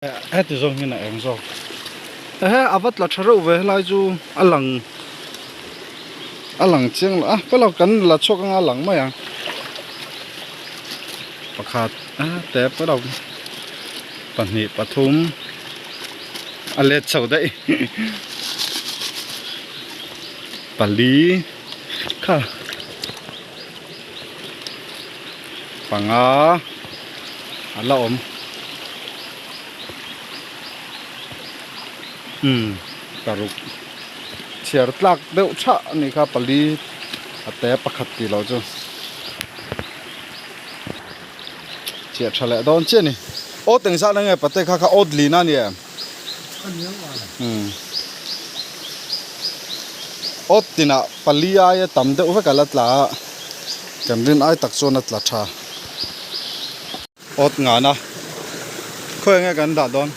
hết từ giống như này em rồi à vắt là chả rượu về lại chú lằng chiang là cái nào cần là cho cái lằng mà à bạc hạt tép cái đầu bản nhị bát thum lết sầu đấy bản lý cả bằng lộn karuk chiar tlak deuh tha ni kha pali ate pakhat ti lo chu chia thale don che ni o teng sa na nge pate kha od li na ni od tina pali ya tam deuh ve kala tla kamrin ai tak chona tla tha od nga na khoi nge kan da don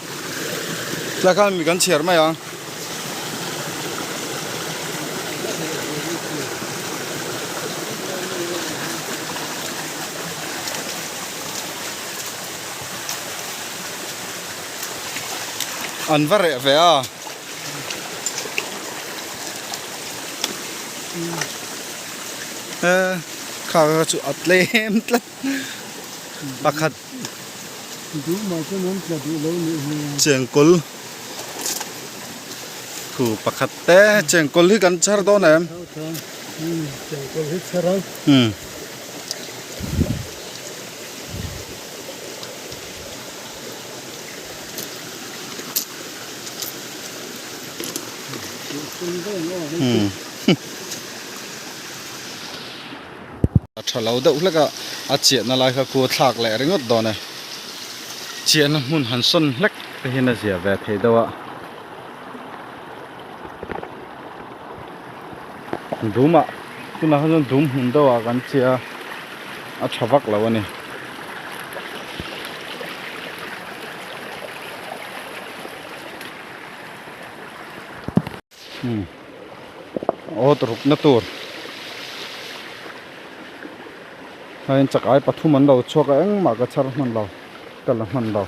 tla khan mi kan chiar ma ya an vare ve a kha chu atlem tlat pakhat du ma ko non tla du lo ni chengkol khu pakhat te chengkol hi kan char don em chengkol hi charang thalo deuh hleka a chian na lai kha ku thlak le ringot don e chian hun han son hlek te hin a zia ve thei dawa duma tuna han dum hun dawa kan chia a thawak lo ani truk na tur hain chakai pathum an lo choka eng ma ka char man lo kal man lo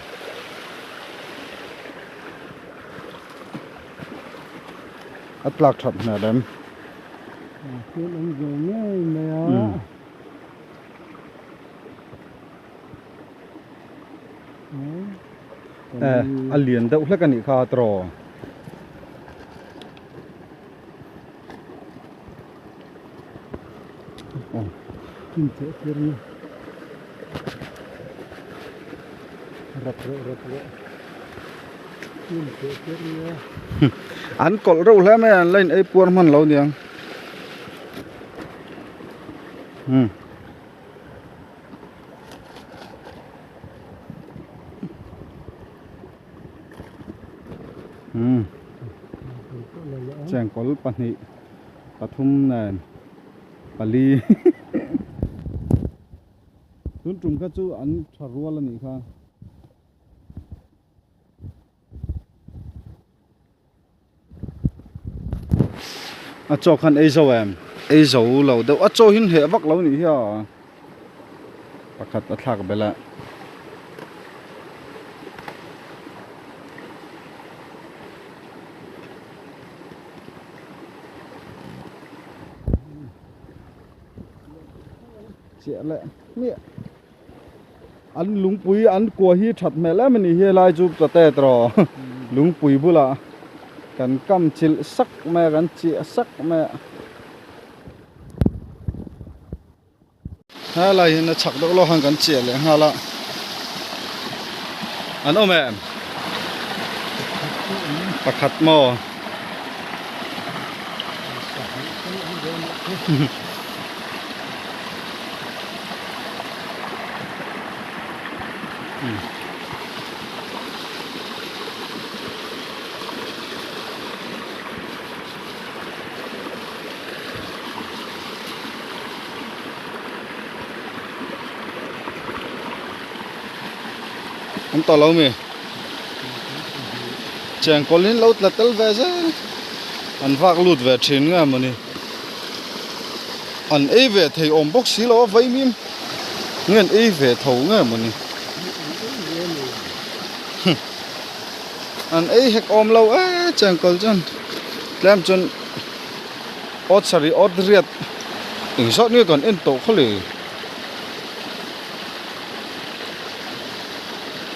atlak that na dem alien deuh hlek ani kha tro an kol râu hle me an lein ei puan man lo niang cheng kol pani pathum nen pali tun tum kha chu an tharwal ani kha a cho khan ei zo em ei zo lo deuh a cho hin he vak lo ni hi pakhat a thlak bela chia le mi an lungpui an kwa hi that me la mani hi lai chu ta te tro lungpui bula kan kam chil sak me kan chi sak me ha lai na chak dok lo han kan chi le ha la an o me pakhat mo to lâu mi chàng có lính lâu là tel về chứ anh vác lụt về trên nghe mà nè anh ấy về thầy ôm bốc xí lo vây mím nghe ấy về thầu nghe mà nè อันไอ้เฮกอมเราจังกอลจนแลมจนอดสรีอดเรียดถึงซอดนี่ก่อนเอ็นโตเขาเลย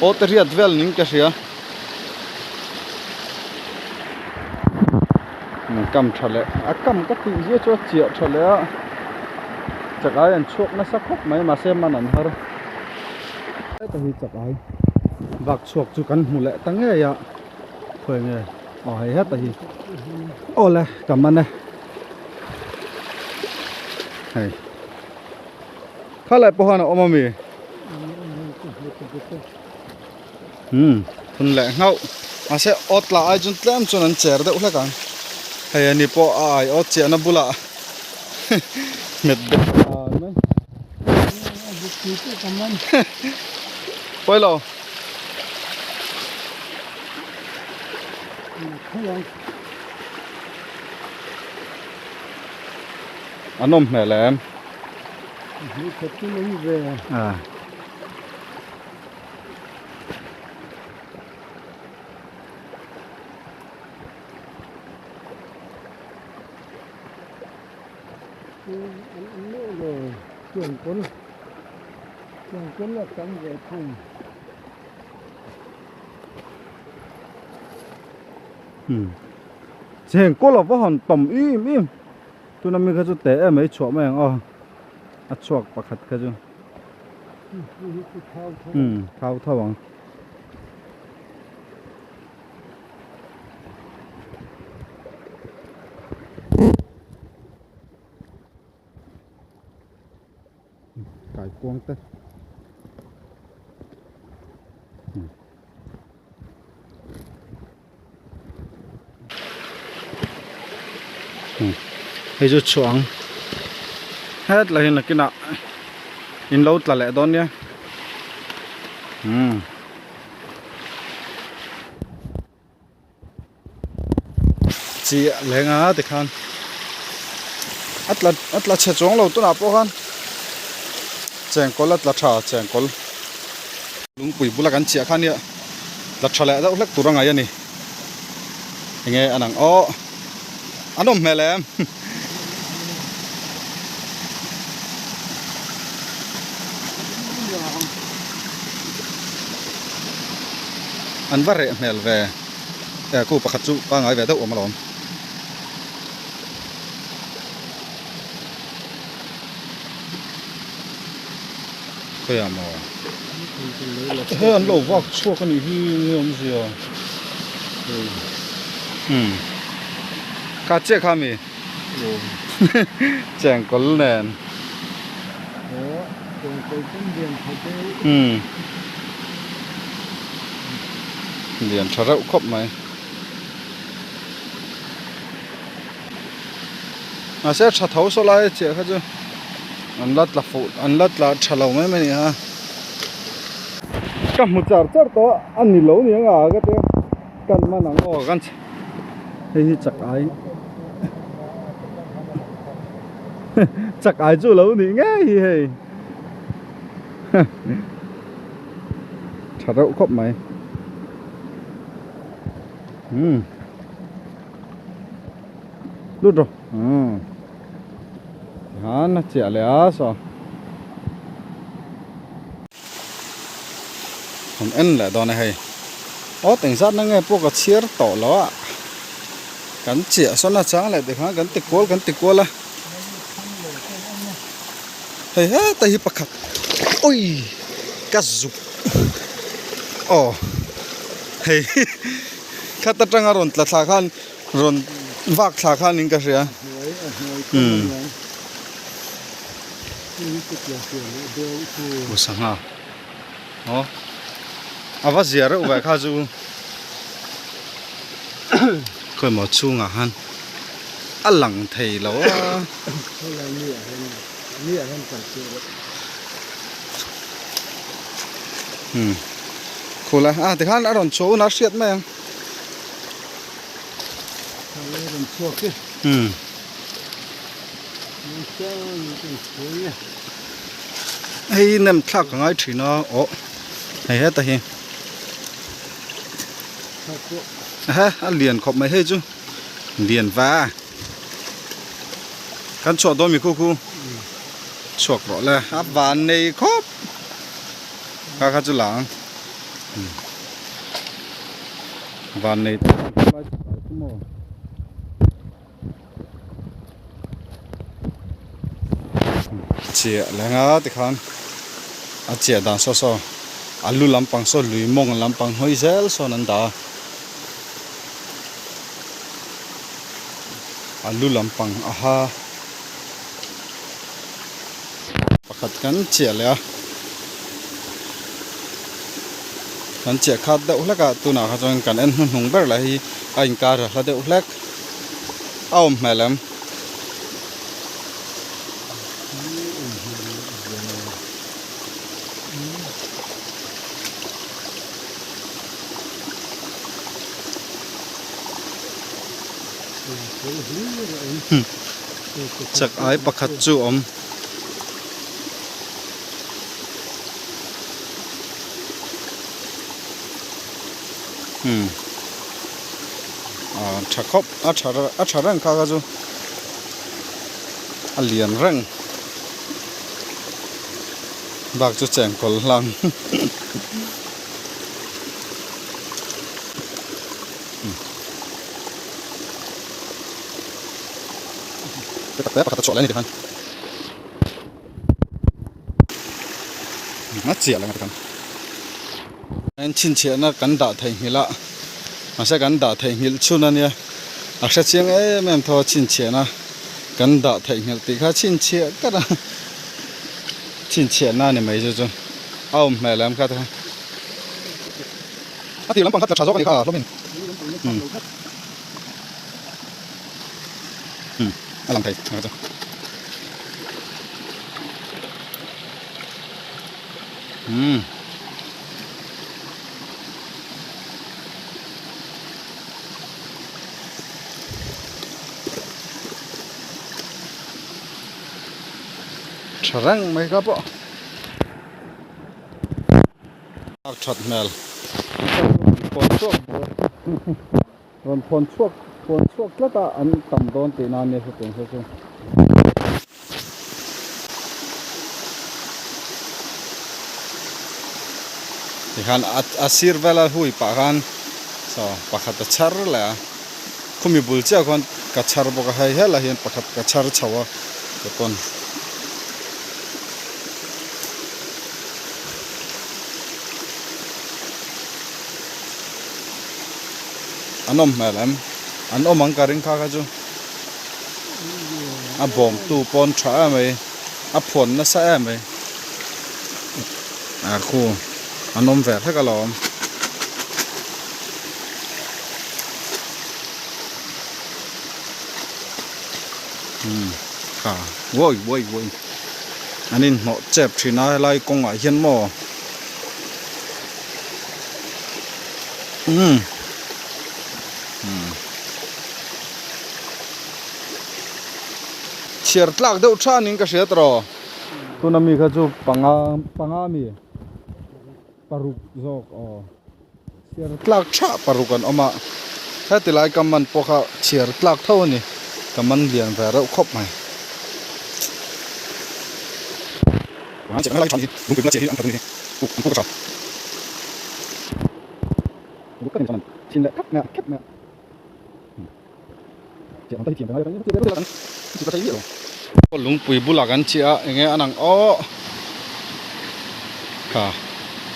อดเรียดเวลนิ่งก็เสียกำทะเลกำก็ตีเยอะจวดเจียทะเลจากไอ้อันชกน่าสักคบไหมมาเซมมันอันฮะแต่ที่จากไอ้บักชกจุกันหูแหละตั้งเงี้ยเพื่อไงอ๋อให้แต่ที่โอ้เลยกำมันนะเฮ้ยข้าเลยพอนะออกมามีคุณแหละเงามาเสอดละไอ้จนเต็มจนอันเจอได้อุลกันเฮ้ยนี่พอไอ้อดเจียนบุละเม็ดเด็ดมั้ยไปแล้วอันนมแม่แหลมเรื่องคนละกันเลยพุ่งเสียงก็หลบว่าหันต่ำอิ่มตัวนั้นมีกระจุเตะไม่ชัวร์แม่งอัดชัวร์ประคัดกระจุเท่าวังไก่กวงเต้ให้จุดช่วงเฮ็ดอะไรนักกินอ่ะอินโหลดละแหละตอนเนี้ยจีแรงติคันอัดละเช็ดจงเราตัวนับพวกกันแจงกอลละชาแจงกอลลุงปุ๋ยบุลกันเชียคันเนี่ยละชาแหละแล้วเล็กตัวรังไงนี่ยังไงอันนั้นอันนมแม่แหลมอันว่าเรแมลเวกูประคัตจุป้าไงเวเตอร์ออกมาหลอมก็ยังมองเฮ้ยอันโลว่าชั่วกันอยู่ที่นี่มันเสียกาเจ้าขามีแจงกอลแนนเรียนชาระครบไหมอาเซียชาเท้าโซลาเจ้าเขาจะอันลัดละฟูอันลัดละชาเหลาไหมนี่ฮะกับมุจาร์ตัวอันนี้เหลาเนี่ยอ่ะก็เต้กันมาหนังออกกันเฮ้ยจักไอจักไอจู่เหลานี่ไงเฮ้ยชาระครบไหมดูดฮะน่าเจ๋อเลยอ่ะสอผมเอ็นแหละตอนนี้ให้แต่งสัตว์นั่งไงพวกกระเชียร์ต่อแล้วอ่ะกันเจ๋อส่วนน่าจ้าเลยเด็กฮะกันติดกวลละเฮ้ยแต่ฮิปปักโอ้ยกัสซุปเฮ้ยข้าตัดจังอารมณ์ตลาดข้านรอนวักตลาดข้านนิ่งกันเสียบุษงาอาว่าเสียแล้วไปข้าจูค่อยมาชูงาฮันหลังไทยแล้วคุละแต่ข้านอารมณ์โชว์น่าเสียดไหมเฮ้ยเนี่ยทักง่ายทีนะเฮ้ยแต่เฮ้ย ฮะเลียนขอบไม่ให้จูเลียนว่ากันชอดมีคู่ชวกรอเลยอับวานในครบข้าจุหลังวานในเจียแล้วงั้นติคันอาเจียดังโซ่อาลูลำปังโซ่ลุยมงลำปังหอยเซลโซ่นันดาอาลูลำปังอาฮาประคัดกันเจียเลยกันเจียขาดเดาแล้วก็ตัวหนาเขาจะกันเอ็นหงเบอร์เลยไอ้การละเดาเล็กเอาแม่ลำจากไอ้ประคัดจูอมชักคบอัชารังข้าก็จูเลียนรังบากจูแจงกอลลังแต่ประคัดจอดแล้วนี่ดิคันน่าเจียแล้วกันนั่นชินเชียนะกันด่าไทยมิละมาใช้กันด่าไทยมิลชุนันเนี่ยอาจจะเชียงแม่มทอชินเชียนะกันด่าไทยมิลติข้าชินเชียก็ได้ชินเชียน่าเนี่ยไม่จู่ๆเอาแม่แล้วครับท่านอาทิตย์ลำปังคัดจะชาโซกันดีค่ะรถบินอลังไทยนะครับชรังไหมครับพ่ออักชัดแมลพนช่วงพนช่วงแล้วก็อันต่ำโดนตีนานเนี่ยสุดๆที่ขันอาศิรเวลาหุยปากขันปากขัดชัรเลยคุมีบุลเจ้าคนกัดชัรบอกให้เฮล่ะเห็นปากขัดกัดชัรชาวทุกคนอันนมแม่ลำอันนมมังการิงข้าก็จูอันบ่มตู้ปนช้าไหมอันผลน่ะแซ่ไหมคู่อันนมแฝดให้กระหล่อมค่ะโว้ยอันนี้เหมาะเจ็บที่น่าไล่กงอ่ะเห็นหม้อเชียร์ตลักเดือดชานิ่งก็เสียตรอตัวนั้นมีข้าจูปังามีปารุกจอกเชียร์ตลักชาปารุกันออกมาถ้าติลายกำมันพวกเขาเชียร์ตลักเท่านี้กำมันเลี้ยงแต่เราครบไหมเจ็บอะไรทำดิลุงเป็นนักเจ็บที่อันตรายนี่ลุงก็ชอบลุงก็เป็นคนนั้นชินเลยครับเนี่ยเจ็บอันตรายที่อะไรกันนี่เจ็บได้กันจิตใจเยอะลุงปุยบุลากันเชียอย่างเงี้ยอันนั้นค่ะ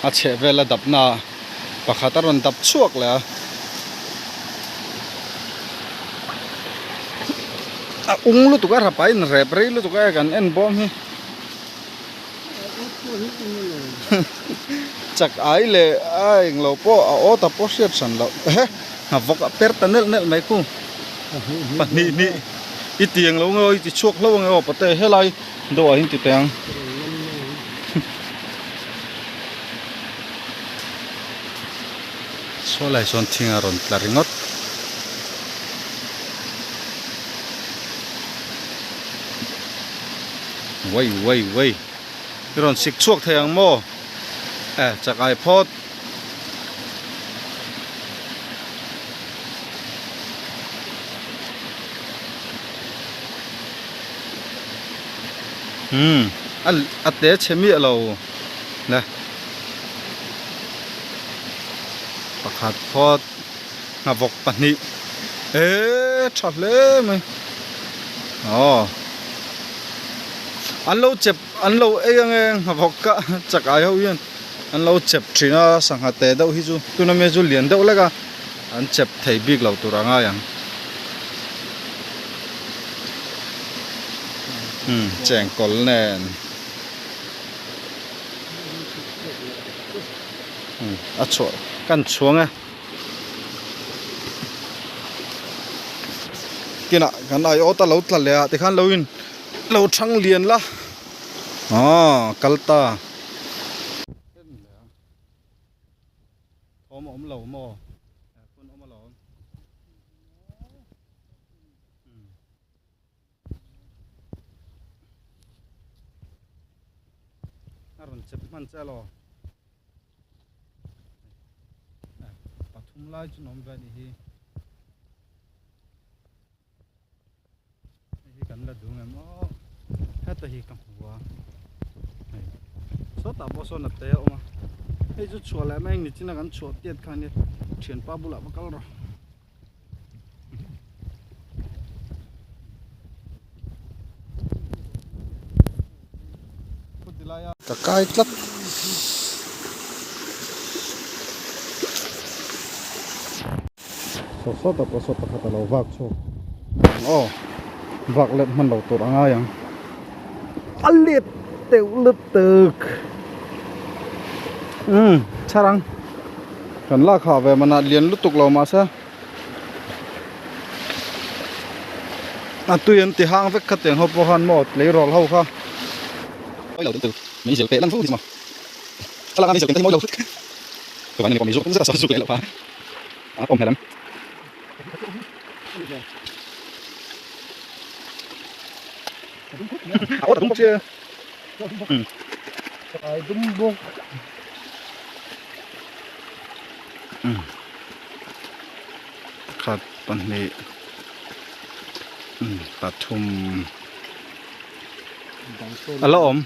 อาเชเวลดับหน้าปะขาตรันดับช่วงเลยlu tuh kan ngapain repri lu tuh kayak kan bom nih cak aile ngelopo tapi siap san lo ngavok pertanel mai ku ni itu yang lo ngoi itu chuok lo ngoi pate helai do ahin ti tang so lai son thingaron tlaringot Wei ron sik chuak thayang moจากไอพอด อัดเตะเชมิเรานะประคัดพอดงาบกปันนี้ชัดเลยมั้ยอ๋ออันเราเจ็บอันเราเองงาบกกะจักอายเฮายันอันเราเจ็บทรีน่าสังหาเตะเดาฮิจูตุนเมจูเลียนเดาแล้วก็อันเจ็บไทยบิกเราตุรางายังแจงกอลแนนชัวกันช่วงกินอ่ะกันไอโอตาเราตะเลยอ่ะที่ขันเราอินเราช่างเรียนละกัลตาอมเหล่าหม้อคนอมเหล่าอารมณ์เจ็บมันจะรอปฐุมไล่จุนอมแบบนี้กันละดูไงมั้งแค่แต่ฮีกังหัวสดแต่บ่สนเตะออกมาไอ้จุดชัวร์แล้วแม่งนี่จินกันชัวร์เตี้ยคันนี้เฉียนป้าบุละบักกะรอตะไคร้ตัดสดแต่บ่สดแต่ถ้าเราวักโชวักเล็บมันเราตัวง่ายยังอันเล็ดเตวเล็บตึกชารังกันลากขาไปมันเลียนลุตุกเรามาซะตุยันติหางเวกขัดเตียงเขาพอหันหมดเลยรอเราค่ะไอ้เราตึกมีเสียงเตะลั่นฟุ้งสิมาถ้าเรามีเสียงเตะมอเราตัวนี้ก็มีจุกจะสอนสุกเลยหรอป่ะผมเห็นแล้วเอาแต่ตุ้มบกเชียไอ้ตุ้มบกขัดปันนี้ปฐุมอะไรอม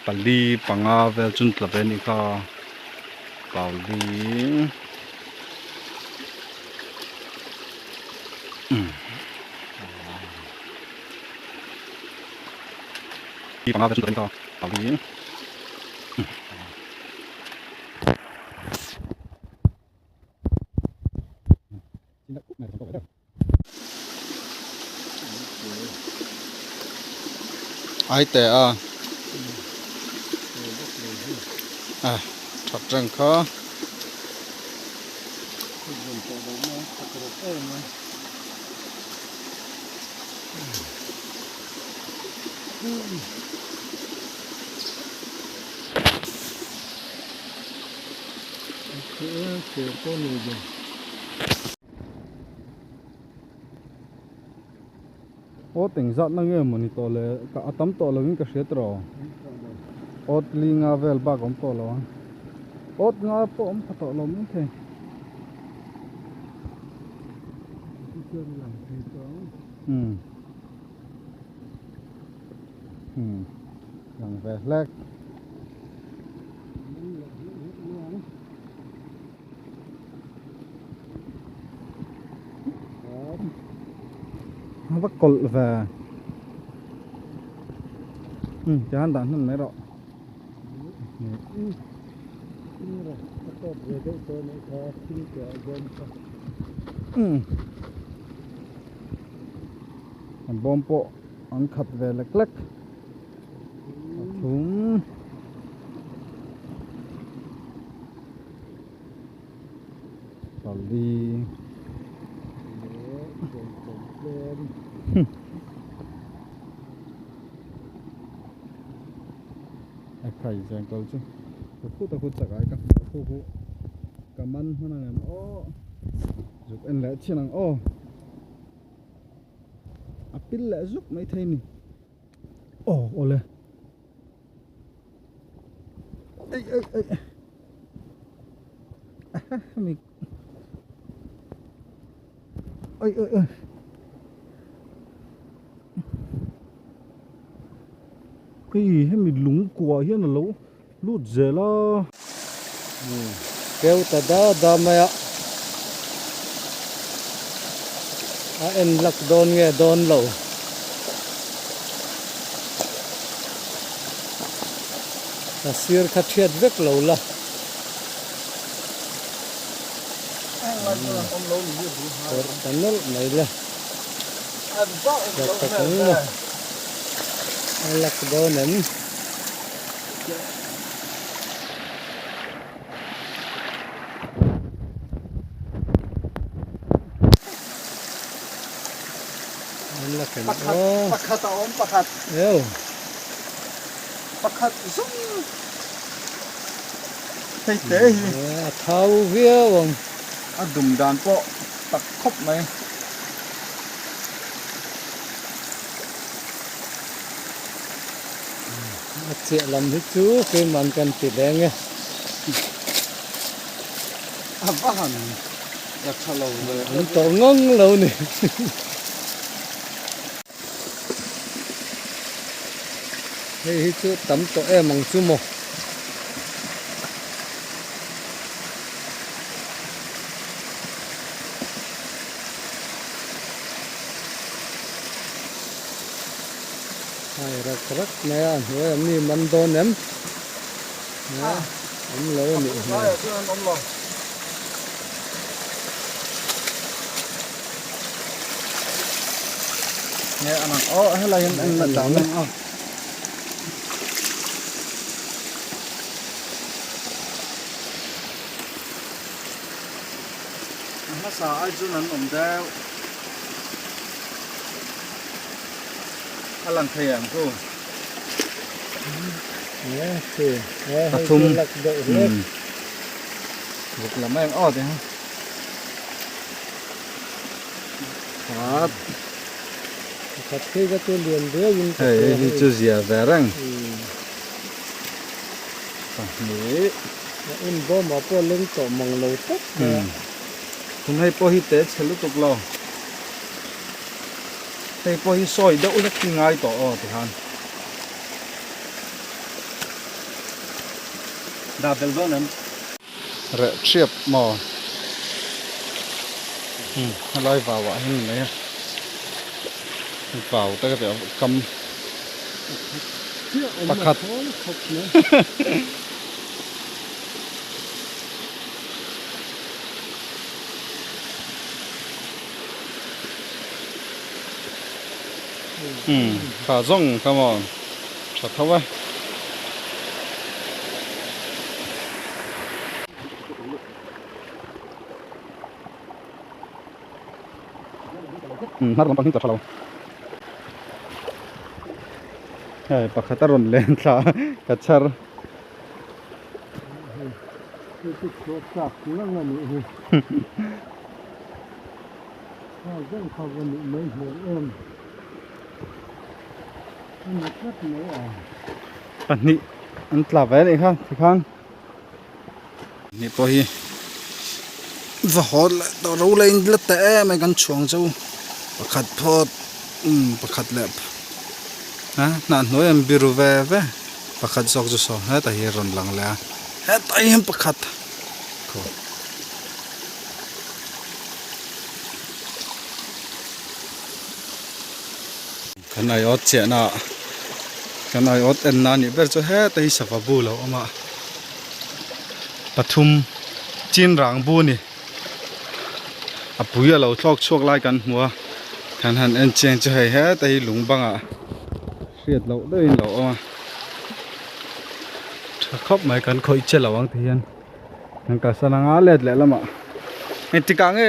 ปัลลีปังอาเวลจุนตะเบนิกาปัลลีปังอาเวลจุนตะเบนิกาปัลลีไอแต่ถัดจังค่ะโอ้ติงจัดนั่งเงี้ยมันนี่ตัวเลยก็ตั้มตัวเลยวิ่งกระเสียตรอโอ้ลิงอาเวลบ้าของตัวเราโอ้งาปอมพัดตัวเราไม่ใช่หลังแรกแรกว่ากลแวจะหันด่านนั่นไหนหรออันบอมโปอันขัดแวเล็กๆถุงตอลีไอ้ไข่แจงเกาจุตะคุดสักไอ้กันคู่กับมันนั่นไงโอ้จุกเอ็นแหละเชียงโอ้อปิลแหละจุกไม่เท่นี่โอ้เลยเอ้ยมี เฮ้ยให้มีหลุงกัวเฮียนะโลลูดเจล่ะ kêu ta da maya en lak don nge don lo ta sir kha thiat vek lo la or tanal mai la ta ta la lak don em Pakat om pakat Yo pakat zum Hey te thau vía vòng dum dan po tak khop mai chuyện làm hết chú cái màn cần chỉ đen nghe bahan yak chalo nó tổ ngon lâu nè hey chú tắm tổ em bằng chú một hai rắc nè rồi em đi mắm đôn em em lâu nè nghe anak hay là em là chảo lên nó sao ai chú nắn đeo alang thèm cô thì thùng lạc đậu lên một là mấy em thì ha thật khi cái tôi liền đứa nhưng hey đi chú gì về răng nè em bố mà bố lên tổ mong lâu tất hôm nay bố hi tết sẽ lúc tục lo hey bố hi soi đậu rất ngay tổ thì han đạp del zone em rẽ chiếp mò lôi vào vậy hình này vào tới cái cầm pakat khá rong come on chặt thâu ấy hát còn bằng chặt thâu pakat ron len sa kachar pani an tla ve ni kha khang ni po hi va hol do ro lein la te mai kan chuang chu pakhat phot pakhat le nan noi em biru ve pakhat sok ju so ha ta hi ron lang la ha ta hi pakhat ko kan ai ot che na kan ai ot en na ni ber chu he ta hi safa bu lo ama pathum chin rang bu ni apuya lo thlok chuak lai kan hmuwa kan han en cheng chu hei he ta hi lung banga riat lo dei lo ama khop mai kan khoi che lawang thian kan ka sananga let le lama etika nge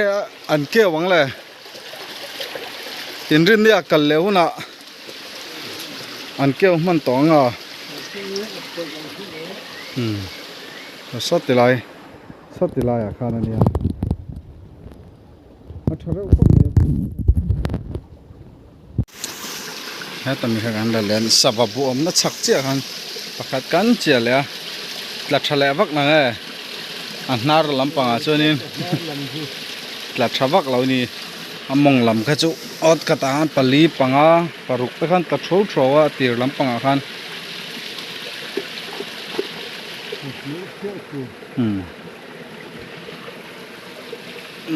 an ke wang le tin rin ya kal le huna an ke man tonga sat tilai a khana nia athare khop ne ha tami khan la len sababu om na chak che khan pakhat kan che le tla thale vak na nge an nar lampanga chunin tla thavak lo ni among lam kha chu ot ka ta pali panga paruk te khan ta tho thowa tir lampanga khan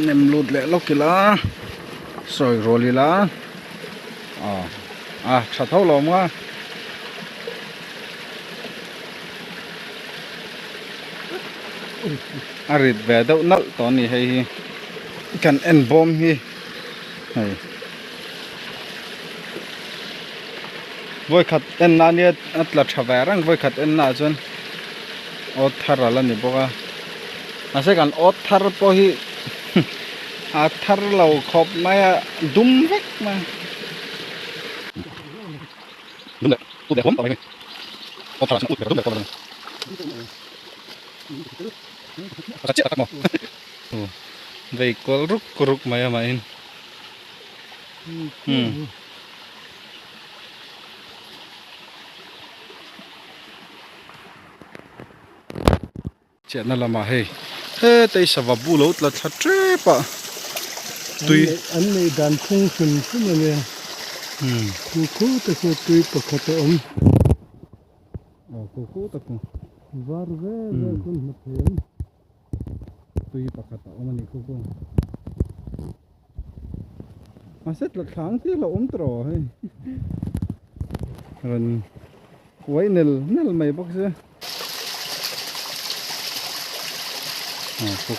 nemlut le lokila soi rolila tha thau lomga arit ve dau nal to ni hei kan en bom hi hei voi khat en na ni atla thawa rang voi khat en na chon ot thara la ni boka ase kan ot thar po hi a thar lo khop maya dum vek ma dum le tu de hom pa mai ot thara ut dum le ko ma asa che tak mo vei kol ruk maya main che na lama hei te savabu lo tla tha trepa tui an nei dan thung sun fu me le ku te ko tui pakhat om ku ta ku var ve kun na phen tui pakhat om ani ku aset la thang ti la om tro hei ran kuai nel mai bok se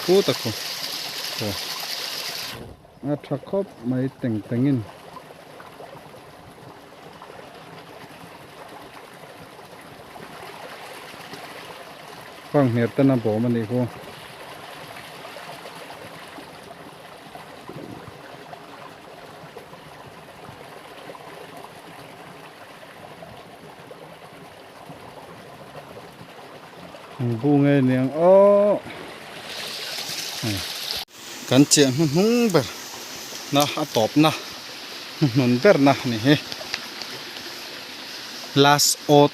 ku ta ku thakop mai tengin phang her ta na bo mani ko bu nge niang kan che hung ber na atop na non ber na ni he last ot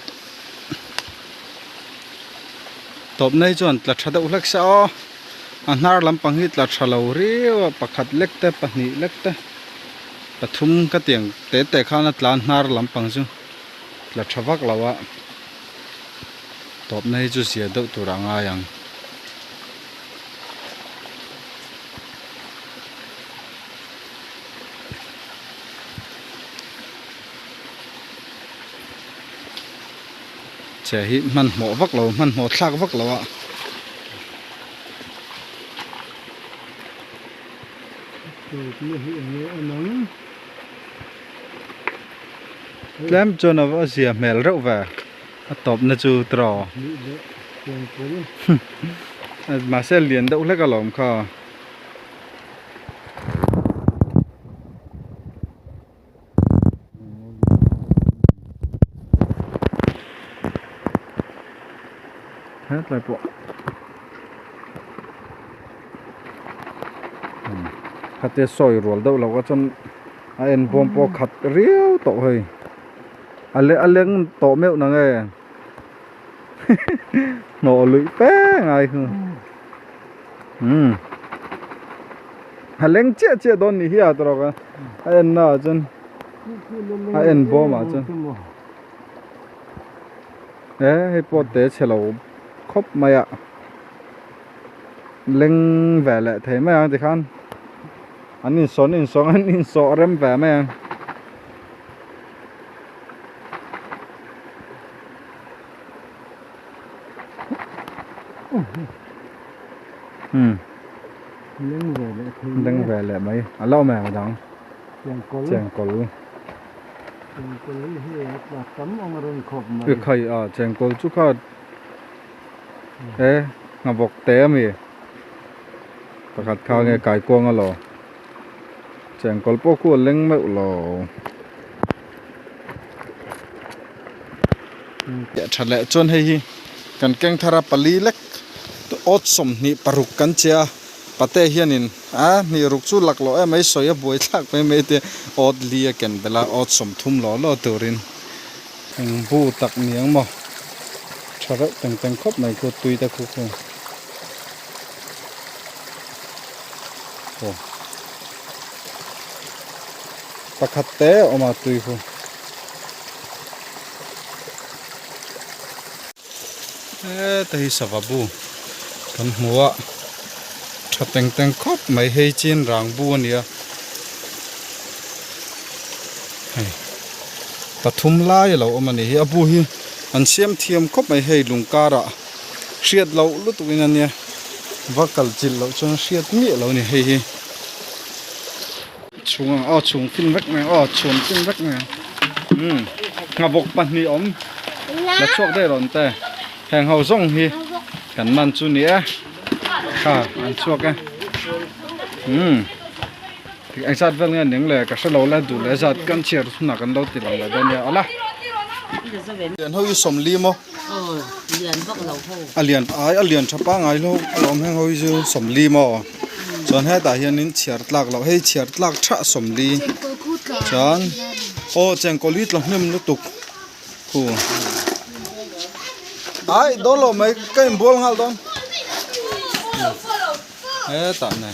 top nei chon tla thada ulak sa anar lampang hi tla thalo riwa pakhat lekte pahni lekte pathum ka tiang te khana tlan nar lampang chu tla thawak lawa top nei chu sia do turanga yang che hi man mo vak lo man mo thak vak lo lam cho nó vào sia mel rau va top na chu tro mà sẽ liền đậu lấy cái lồng kho hết lại bộ khát te soi rồi đâu là cái chân anh bom po khát riêu tổ hơi anh tổ mèo nè nghe nổ lưỡi pé ngay không anh chia đón đi here rồi cái anh na chân anh bom mà chân đấy po te chelo khop maya leng về lại thế mà thì khan anh in son rem về mà leng về lại mấy alo mà đóng chèn col khơi chèn col chút khát ngọc bọc té mi pakhat khao nghe cài quang alo chèn col po ku leng meu lo ya thale chon hei kan keng thara pali lek to ot som ni paruk kan chia pate hianin ni ruk chu laklo em ai soya boi thak me te ot lia ken bela ot som thum lo turin bu tak niang mo thara teng khop mai ko tui ta khu pakhat te oma tui khu te hi savabu กันหัวถ้าแต่งครบไม่ให้จีนรางบัวเนี่ยปฐุมลายเราเอามันนี่อบูฮีอันเสียมเทียมครบไม่ให้ลุงการะเสียดเราลุตุกินเนี่ยว่ากัลจิลเราจนเสียดมีเราเนี่ยเฮ้ช่วงช่วงฟินรักไงช่วงฟินรักไงงาบกปันนี่แล้วช่วงได้ร้อนแต่แหงเฮาส่งฮีกันมันจุเนี่ยค่ะอันช่วงกันไอ้สัตว์เวลเงี้ยหนึ่งเลยก็สโลแล้วดูเลยสัตว์กันเชียร์สุนัขกันเราติดหลังเลยเดี๋ยวนี้เอาละเรียนเขาอยู่สมลีมั้งเรียนพวกเราเขาเรียนชาวบ้านไงเราแม่เขาอยู่สมลีมั้งส่วนให้แต่เฮียนินเชียร์หลักเราให้เชียร์หลักชะสมลีจานเจงกอลิดเราเนี่ยมันตุกคู่โดนเราไม่ใกล้บัวหัลดอนตามไหน